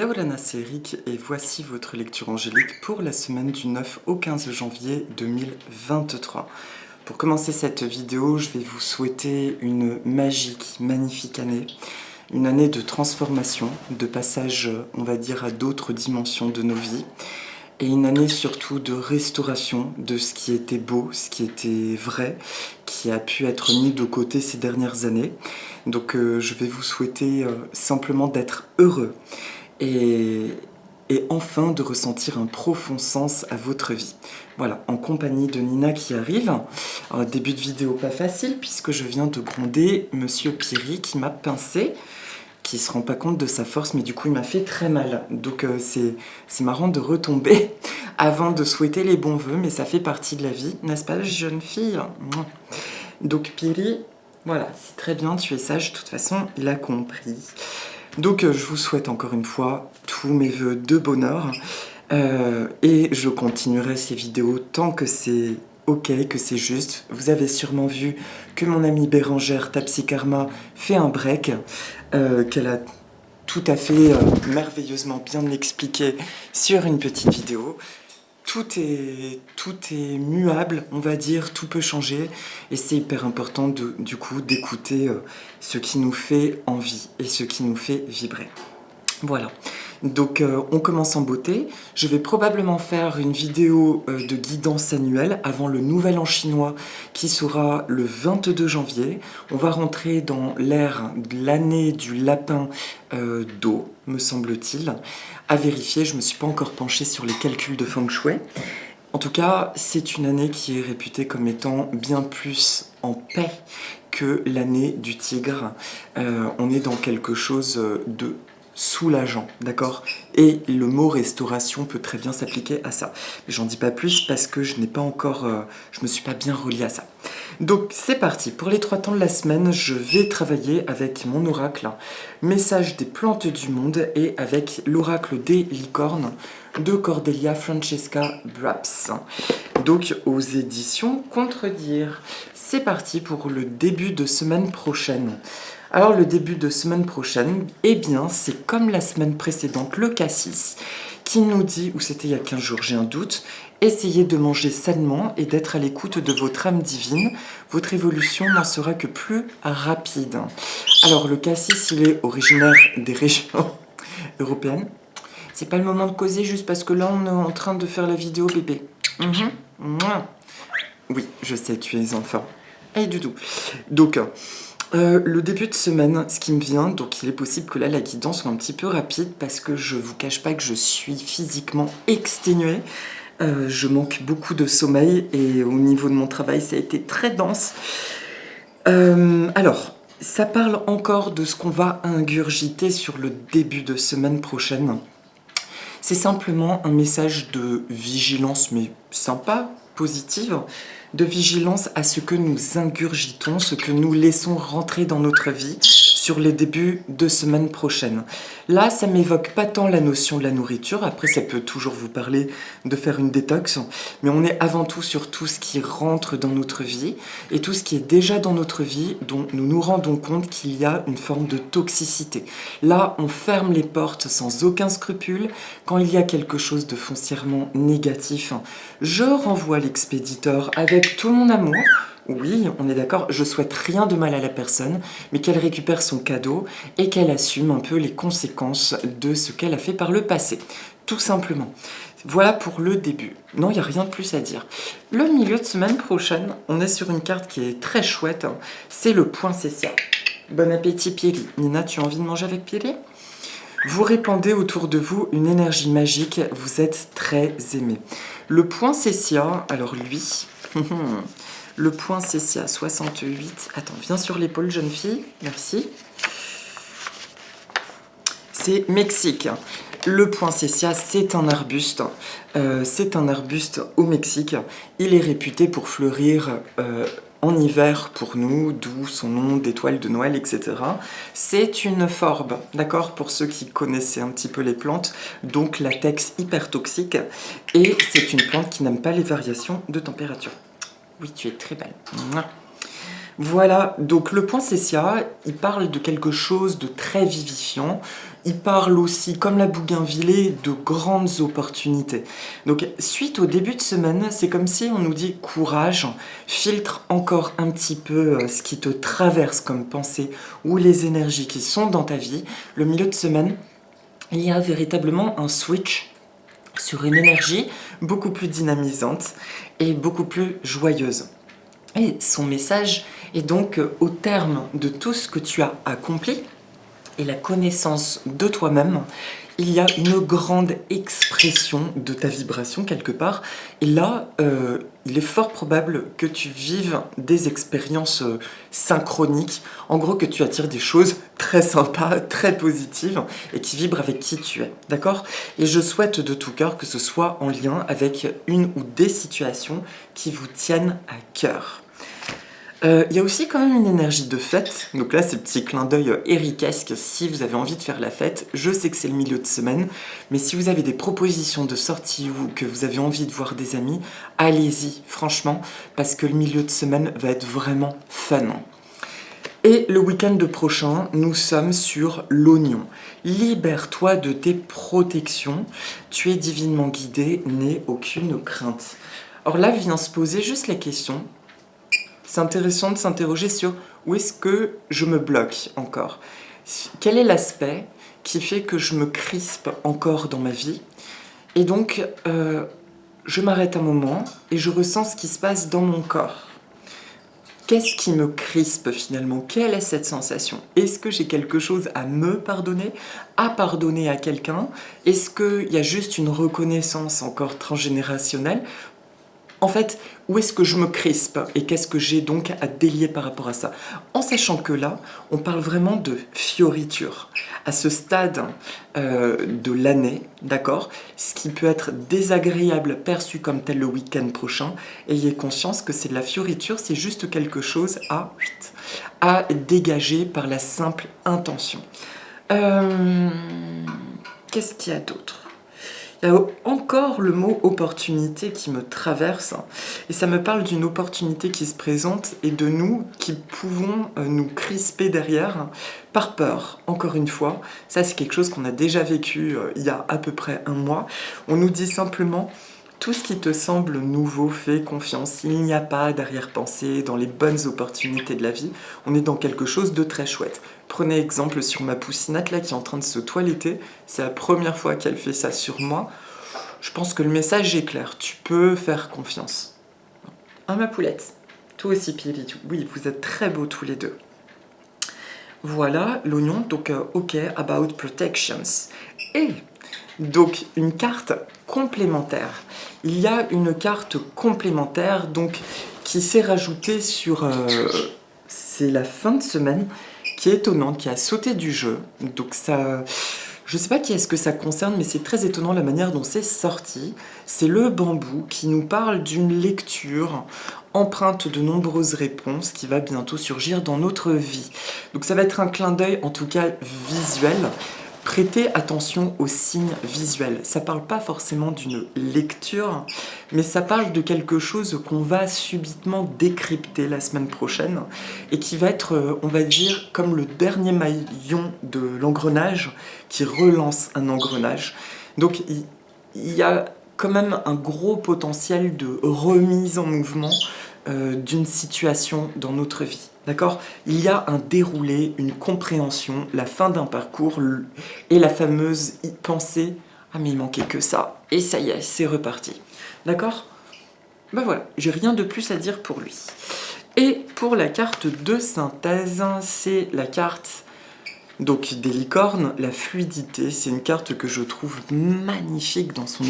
Yaorana, c'est Eric et voici votre lecture angélique pour la semaine du 9 au 15 janvier 2023. Pour commencer cette vidéo, je vais vous souhaiter une magique, magnifique année. Une année de transformation, de passage, on va dire, à d'autres dimensions de nos vies. Et une année surtout de restauration de ce qui était beau, ce qui était vrai, qui a pu être mis de côté ces dernières années. Donc je vais vous souhaiter simplement d'être heureux et enfin de ressentir un profond sens à votre vie. Voilà, en compagnie de Nina qui arrive. Alors, début de vidéo pas facile puisque je viens de gronder Monsieur Piri qui m'a pincé, qui se rend pas compte de sa force, mais du coup il m'a fait très mal. Donc c'est marrant de retomber avant de souhaiter les bons vœux, mais ça fait partie de la vie, n'est-ce pas, jeune fille? Donc Piri, voilà, c'est très bien, tu es sage, de toute façon, il a compris. Donc je vous souhaite encore une fois tous mes vœux de bonheur et je continuerai ces vidéos tant que c'est ok, que c'est juste. Vous avez sûrement vu que mon amie Bérangère Tapsi Karma fait un break, qu'elle a tout à fait merveilleusement bien expliqué sur une petite vidéo. Tout est muable, on va dire, tout peut changer et c'est hyper important du coup d'écouter ce qui nous fait envie et ce qui nous fait vibrer. Voilà, donc on commence en beauté. Je vais probablement faire une vidéo de guidance annuelle avant le nouvel an chinois qui sera le 22 janvier. On va rentrer dans l'ère de l'année du lapin d'eau, me semble-t-il. À vérifier, je ne me suis pas encore penchée sur les calculs de Feng Shui. En tout cas, c'est une année qui est réputée comme étant bien plus en paix que l'année du tigre. On est dans quelque chose de soulageant, d'accord? Et le mot restauration peut très bien s'appliquer à ça. Mais j'en dis pas plus parce que je n'ai pas encore, je me suis pas bien relié à ça. Donc c'est parti, pour les 3 temps de la semaine, je vais travailler avec mon oracle, message des plantes du monde et avec l'oracle des licornes de Cordelia Francesca Braps. Donc aux éditions Contredire. C'est parti pour le début de semaine prochaine. Alors le début de semaine prochaine, eh bien c'est comme la semaine précédente, le cassis, qui nous dit, ou c'était il y a 15 jours, j'ai un doute, essayez de manger sainement et d'être à l'écoute de votre âme divine. Votre évolution n'en sera que plus rapide. Alors le cassis, il est originaire des régions européennes. C'est pas le moment de causer juste parce que là on est en train de faire la vidéo bébé. Oui, je sais, tu es enfant. Hey doudou. Donc... le début de semaine, ce qui me vient, donc il est possible que là la guidance soit un petit peu rapide parce que je vous cache pas que je suis physiquement exténuée. Je manque beaucoup de sommeil et au niveau de mon travail ça a été très dense. Alors, ça parle encore de ce qu'on va ingurgiter sur le début de semaine prochaine. C'est simplement un message de vigilance, mais sympa, positive, de vigilance à ce que nous ingurgitons, ce que nous laissons rentrer dans notre vie sur les débuts de semaine prochaine. Là, ça m'évoque pas tant la notion de la nourriture, après ça peut toujours vous parler de faire une détox, mais on est avant tout sur tout ce qui rentre dans notre vie et tout ce qui est déjà dans notre vie dont nous nous rendons compte qu'il y a une forme de toxicité. Là, on ferme les portes sans aucun scrupule. Quand il y a quelque chose de foncièrement négatif, je renvoie l'expéditeur avec tout mon amour. Oui, on est d'accord, je souhaite rien de mal à la personne, mais qu'elle récupère son cadeau et qu'elle assume un peu les conséquences de ce qu'elle a fait par le passé. Tout simplement. Voilà pour le début. Non, il n'y a rien de plus à dire. Le milieu de semaine prochaine, on est sur une carte qui est très chouette. C'est le poinsettia. Bon appétit, Piri. Nina, tu as envie de manger avec Piri ? Vous répandez autour de vous une énergie magique, vous êtes très aimé. Le poinsettia, alors lui, le poinsettia 68, attends, viens sur l'épaule jeune fille, merci. C'est Mexique. Le poinsettia, c'est un arbuste au Mexique. Il est réputé pour fleurir en hiver pour nous, d'où son nom d'étoile de Noël, etc. C'est une forbe, d'accord, pour ceux qui connaissaient un petit peu les plantes, donc latex hyper toxique, et c'est une plante qui n'aime pas les variations de température. Oui, tu es très belle. Voilà, donc le poinsettia, il parle de quelque chose de très vivifiant. Il parle aussi, comme la bougainvillée, de grandes opportunités. Donc, suite au début de semaine, c'est comme si on nous dit courage, filtre encore un petit peu ce qui te traverse comme pensée ou les énergies qui sont dans ta vie. Le milieu de semaine, il y a véritablement un switch sur une énergie beaucoup plus dynamisante et beaucoup plus joyeuse. Et son message est donc au terme de tout ce que tu as accompli et la connaissance de toi-même, il y a une grande expression de ta vibration quelque part. Et là, il est fort probable que tu vives des expériences synchroniques. En gros, que tu attires des choses très sympas, très positives et qui vibrent avec qui tu es. D'accord? Et je souhaite de tout cœur que ce soit en lien avec une ou des situations qui vous tiennent à cœur. Il y a aussi quand même une énergie de fête, donc là c'est le petit clin d'œil éricesque si vous avez envie de faire la fête. Je sais que c'est le milieu de semaine, mais si vous avez des propositions de sortie ou que vous avez envie de voir des amis, allez-y franchement, parce que le milieu de semaine va être vraiment fun. Et le week-end prochain, nous sommes sur l'oignon. Libère-toi de tes protections, tu es divinement guidé, n'aie aucune crainte. Or là vient se poser juste la question. C'est intéressant de s'interroger sur où est-ce que je me bloque encore. Quel est l'aspect qui fait que je me crispe encore dans ma vie? Et donc, je m'arrête un moment et je ressens ce qui se passe dans mon corps. Qu'est-ce qui me crispe finalement? Quelle est cette sensation? Est-ce que j'ai quelque chose à me pardonner, à pardonner à quelqu'un? Est-ce qu'il y a juste une reconnaissance encore transgénérationnelle? En fait, où est-ce que je me crispe et qu'est-ce que j'ai donc à délier par rapport à ça? En sachant que là, on parle vraiment de fioriture. À ce stade de l'année, d'accord? Ce qui peut être désagréable, perçu comme tel le week-end prochain, ayez conscience que c'est de la fioriture, c'est juste quelque chose à dégager par la simple intention. Qu'est-ce qu'il y a d'autre? Il y a encore le mot opportunité qui me traverse et ça me parle d'une opportunité qui se présente et de nous qui pouvons nous crisper derrière par peur. Encore une fois, ça c'est quelque chose qu'on a déjà vécu il y a à peu près un mois. On nous dit simplement tout ce qui te semble nouveau, fais confiance. Il n'y a pas d'arrière-pensée dans les bonnes opportunités de la vie. On est dans quelque chose de très chouette. Prenez exemple sur ma poussinette là qui est en train de se toiletter. C'est la première fois qu'elle fait ça sur moi. Je pense que le message est clair. Tu peux faire confiance. Ah ma poulette. Toi aussi Pili. Oui, vous êtes très beaux tous les deux. Voilà l'oignon. Donc ok, about protections. Et donc une carte complémentaire. Il y a une carte complémentaire donc qui s'est rajoutée sur... c'est la fin de semaine qui est étonnante, qui a sauté du jeu. Donc ça... Je ne sais pas qui est-ce que ça concerne, mais c'est très étonnant la manière dont c'est sorti. C'est le bambou qui nous parle d'une lecture empreinte de nombreuses réponses qui va bientôt surgir dans notre vie. Donc ça va être un clin d'œil, en tout cas visuel. Prêtez attention aux signes visuels. Ça ne parle pas forcément d'une lecture, mais ça parle de quelque chose qu'on va subitement décrypter la semaine prochaine et qui va être, on va dire, comme le dernier maillon de l'engrenage qui relance un engrenage. Donc il y a quand même un gros potentiel de remise en mouvement d'une situation dans notre vie. D'accord? Il y a un déroulé, une compréhension, la fin d'un parcours et la fameuse pensée « Ah mais il manquait que ça » et ça y est, c'est reparti. D'accord? Ben voilà, j'ai rien de plus à dire pour lui. Et pour la carte de synthèse, c'est la carte donc des licornes, la fluidité. C'est une carte que je trouve magnifique dans son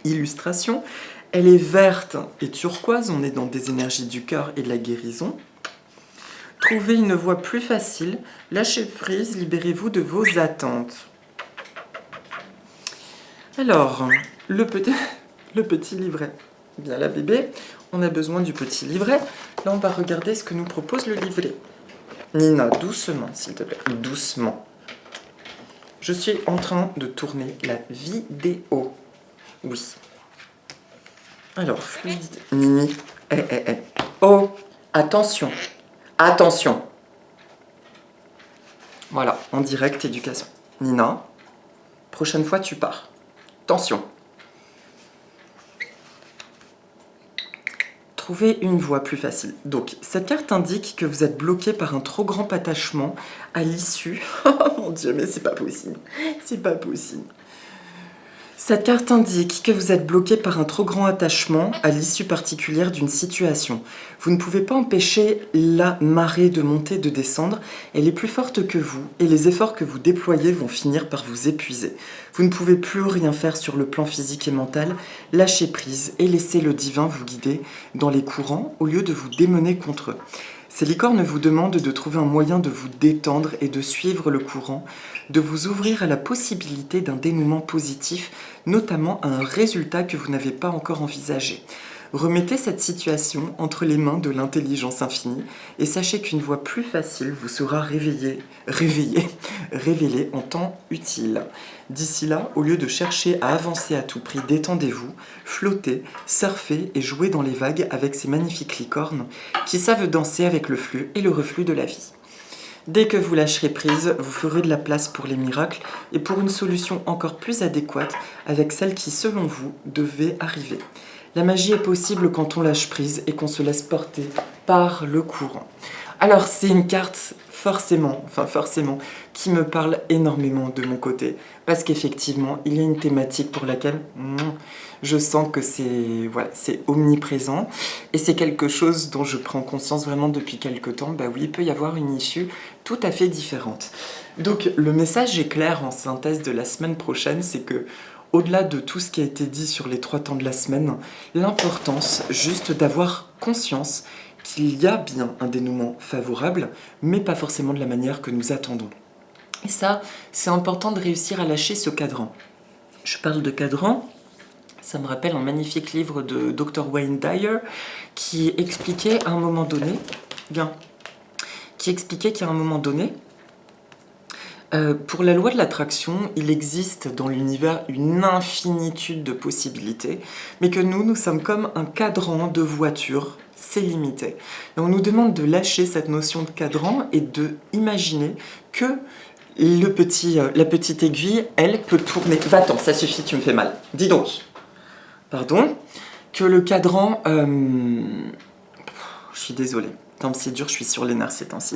illustration. Elle est verte et turquoise, on est dans des énergies du cœur et de la guérison. Trouvez une voie plus facile, lâchez prise, libérez-vous de vos attentes. Alors, le petit livret. Bien là bébé, on a besoin du petit livret. Là on va regarder ce que nous propose le livret. Nina, doucement s'il te plaît, doucement. Je suis en train de tourner la vidéo. Oui. Alors, fluidité. Nini, Oh, attention. Attention. Voilà, en direct, éducation. Nina, prochaine fois, tu pars. Attention. Trouvez une voie plus facile. Donc, cette carte indique que vous êtes bloqué par un trop grand attachement à l'issue. Oh mon Dieu, mais c'est pas possible. C'est pas possible. Cette carte indique que vous êtes bloqué par un trop grand attachement à l'issue particulière d'une situation. Vous ne pouvez pas empêcher la marée de monter et de descendre. Elle est plus forte que vous et les efforts que vous déployez vont finir par vous épuiser. Vous ne pouvez plus rien faire sur le plan physique et mental. Lâchez prise et laissez le divin vous guider dans les courants au lieu de vous démener contre eux. Ces licornes vous demandent de trouver un moyen de vous détendre et de suivre le courant, de vous ouvrir à la possibilité d'un dénouement positif, notamment à un résultat que vous n'avez pas encore envisagé. Remettez cette situation entre les mains de l'intelligence infinie et sachez qu'une voie plus facile vous sera révélée en temps utile. D'ici là, au lieu de chercher à avancer à tout prix, détendez-vous, flottez, surfez et jouez dans les vagues avec ces magnifiques licornes qui savent danser avec le flux et le reflux de la vie. Dès que vous lâcherez prise, vous ferez de la place pour les miracles et pour une solution encore plus adéquate avec celle qui, selon vous, devait arriver. La magie est possible quand on lâche prise et qu'on se laisse porter par le courant. Alors, c'est une carte forcément, qui me parle énormément de mon côté. Parce qu'effectivement, il y a une thématique pour laquelle je sens que c'est omniprésent. Et c'est quelque chose dont je prends conscience vraiment depuis quelques temps. Bah oui, il peut y avoir une issue tout à fait différente. Donc, le message est clair en synthèse de la semaine prochaine, c'est que au-delà de tout ce qui a été dit sur les 3 temps de la semaine, l'importance juste d'avoir conscience qu'il y a bien un dénouement favorable, mais pas forcément de la manière que nous attendons. Et ça, c'est important de réussir à lâcher ce cadran. Je parle de cadran, ça me rappelle un magnifique livre de Dr. Wayne Dyer qui expliquait qu'à un moment donné, pour la loi de l'attraction, il existe dans l'univers une infinitude de possibilités, mais que nous sommes comme un cadran de voiture, c'est limité. Et on nous demande de lâcher cette notion de cadran et de imaginer que la petite aiguille, elle peut tourner. Va-t'en, ça suffit, tu me fais mal. Dis donc. Pardon. Que le cadran... Je suis désolée. Tant c'est dur, je suis sur les nerfs ces temps-ci.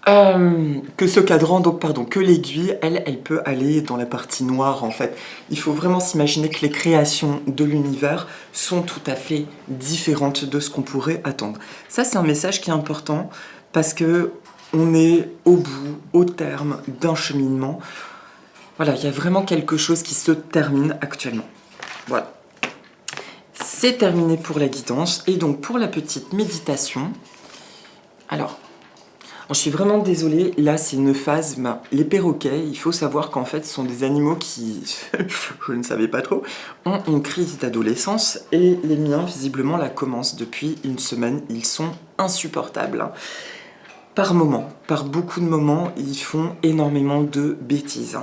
Que ce cadran, que l'aiguille, elle peut aller dans la partie noire en fait. Il faut vraiment s'imaginer que les créations de l'univers sont tout à fait différentes de ce qu'on pourrait attendre. Ça, c'est un message qui est important parce que on est au bout, au terme d'un cheminement. Voilà, il y a vraiment quelque chose qui se termine actuellement. Voilà. C'est terminé pour la guidance et donc pour la petite méditation. Alors, je suis vraiment désolée, là c'est une phase, les perroquets, il faut savoir qu'en fait ce sont des animaux qui, je ne savais pas trop, ont une crise d'adolescence et les miens visiblement la commencent depuis une semaine, ils sont insupportables. Par moment, par beaucoup de moments, ils font énormément de bêtises.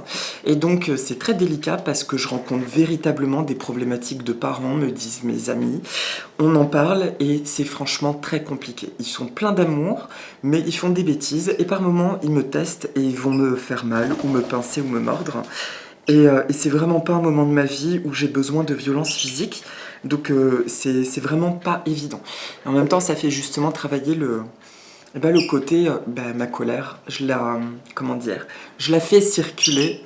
Et donc c'est très délicat parce que je rencontre véritablement des problématiques de parents, me disent mes amis. On en parle et c'est franchement très compliqué. Ils sont pleins d'amour, mais ils font des bêtises et par moments ils me testent et ils vont me faire mal ou me pincer ou me mordre. Et c'est vraiment pas un moment de ma vie où j'ai besoin de violence physique, donc c'est vraiment pas évident. Et en même temps ça fait justement travailler le côté, ma colère, je la fais circuler,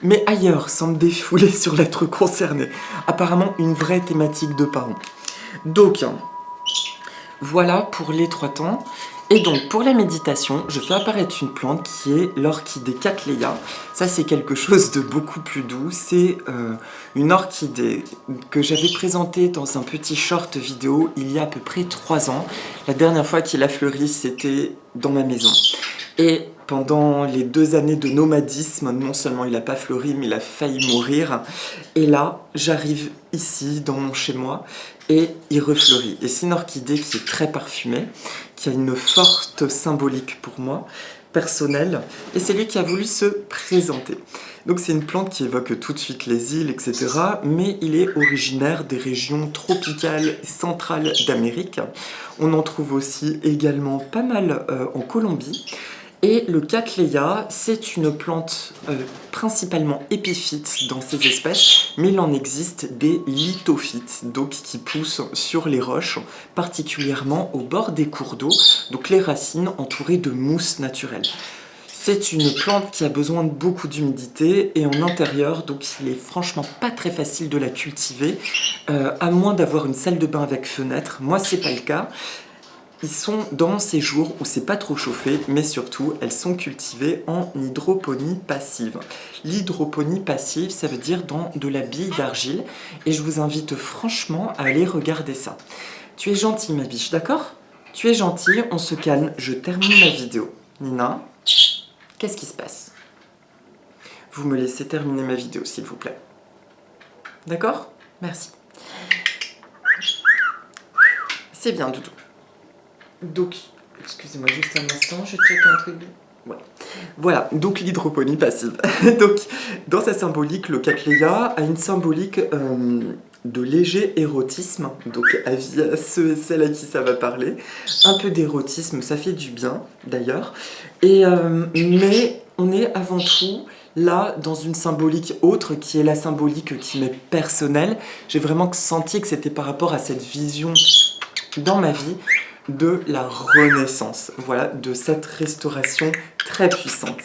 mais ailleurs, sans me défouler sur l'être concerné. Apparemment, une vraie thématique de parents. Donc, voilà pour les 3 temps. Et donc, pour la méditation, je fais apparaître une plante qui est l'orchidée Cattleya. Ça, c'est quelque chose de beaucoup plus doux. C'est une orchidée que j'avais présentée dans un petit short vidéo il y a à peu près 3 ans. La dernière fois qu'il a fleuri, c'était dans ma maison. Et pendant les 2 années de nomadisme, non seulement il n'a pas fleuri, mais il a failli mourir. Et là, j'arrive ici, dans mon chez-moi, et il refleurit. Et c'est une orchidée qui est très parfumée, qui a une forte symbolique pour moi. personnel et c'est lui qui a voulu se présenter. Donc c'est une plante qui évoque tout de suite les îles, etc. Mais il est originaire des régions tropicales et centrales d'Amérique. On en trouve aussi également pas mal en Colombie. Et le Cattleya, c'est une plante principalement épiphyte dans ces espèces, mais il en existe des lithophytes, donc qui poussent sur les roches, particulièrement au bord des cours d'eau, donc les racines entourées de mousse naturelle. C'est une plante qui a besoin de beaucoup d'humidité et en intérieur, donc il est franchement pas très facile de la cultiver, à moins d'avoir une salle de bain avec fenêtre. Moi, c'est pas le cas. Ils sont dans ces jours où c'est pas trop chauffé, mais surtout, elles sont cultivées en hydroponie passive. L'hydroponie passive, ça veut dire dans de la bille d'argile, et je vous invite franchement à aller regarder ça. Tu es gentille, ma biche, d'accord? Tu es gentille, on se calme, je termine ma vidéo. Nina, qu'est-ce qui se passe? Vous me laissez terminer ma vidéo, s'il vous plaît. D'accord? Merci. C'est bien, Doudou. Donc, excusez-moi juste un instant, je check un truc. Ouais. Voilà, donc l'hydroponie passive. Donc, dans sa symbolique, le Cattleya a une symbolique de léger érotisme. Donc, avis à ceux et celles à qui ça va parler. Un peu d'érotisme, ça fait du bien, d'ailleurs. Mais on est avant tout là dans une symbolique autre, qui est la symbolique qui m'est personnelle. J'ai vraiment senti que c'était par rapport à cette vision dans ma vie de la renaissance, voilà, de cette restauration très puissante.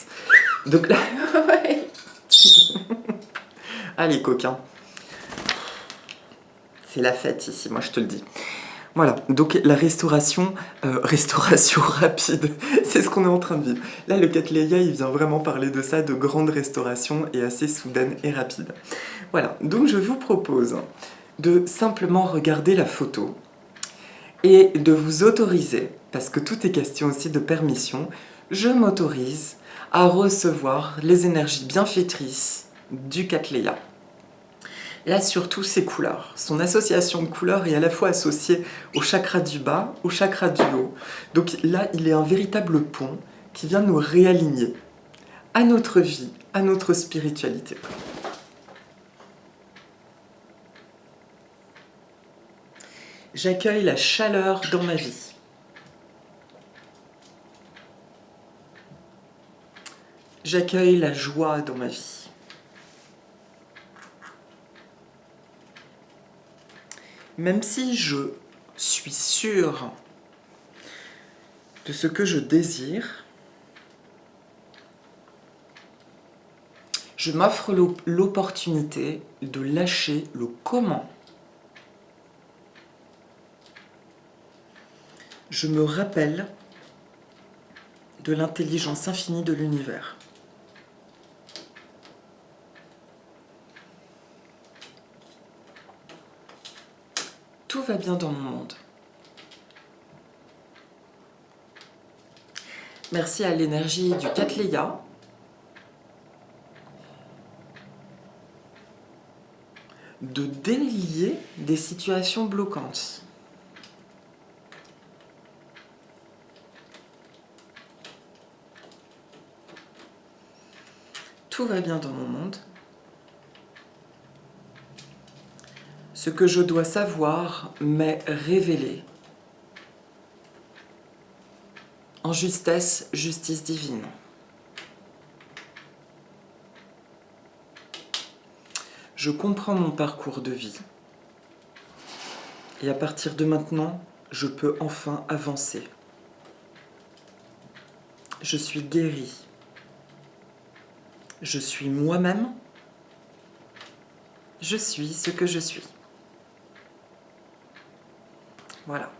Donc là, allez coquin, c'est la fête ici, moi je te le dis. Voilà, donc la restauration rapide, c'est ce qu'on est en train de vivre. Là, le Cattleya, il vient vraiment parler de ça, de grande restauration et assez soudaine et rapide. Voilà, donc je vous propose de simplement regarder la photo et de vous autoriser, parce que tout est question aussi de permission, je m'autorise à recevoir les énergies bienfaitrices du Cattleya. Là, surtout ses couleurs. Son association de couleurs est à la fois associée au chakra du bas, au chakra du haut. Donc là, il est un véritable pont qui vient nous réaligner à notre vie, à notre spiritualité. J'accueille la chaleur dans ma vie. J'accueille la joie dans ma vie. Même si je suis sûre de ce que je désire, je m'offre l'opportunité de lâcher le comment. Je me rappelle de l'intelligence infinie de l'univers. Tout va bien dans mon monde. Merci à l'énergie du Cattleya de délier des situations bloquantes. Tout va bien dans mon monde. Ce que je dois savoir m'est révélé. En justesse, justice divine. Je comprends mon parcours de vie. Et à partir de maintenant, je peux enfin avancer. Je suis guérie. Je suis moi-même. Je suis ce que je suis. Voilà.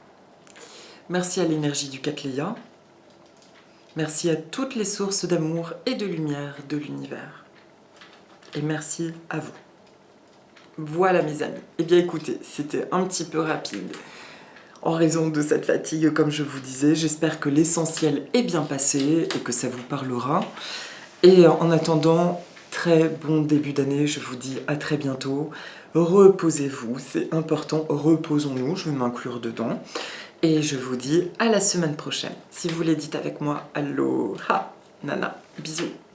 Merci à l'énergie du Cattleya. Merci à toutes les sources d'amour et de lumière de l'univers. Et merci à vous. Voilà mes amis. Eh bien écoutez, c'était un petit peu rapide en raison de cette fatigue comme je vous disais. J'espère que l'essentiel est bien passé et que ça vous parlera. Et en attendant, très bon début d'année, je vous dis à très bientôt. Reposez-vous, c'est important, reposons-nous, je vais m'inclure dedans. Et je vous dis à la semaine prochaine. Si vous les dites avec moi, aloha! Nana. Bisous.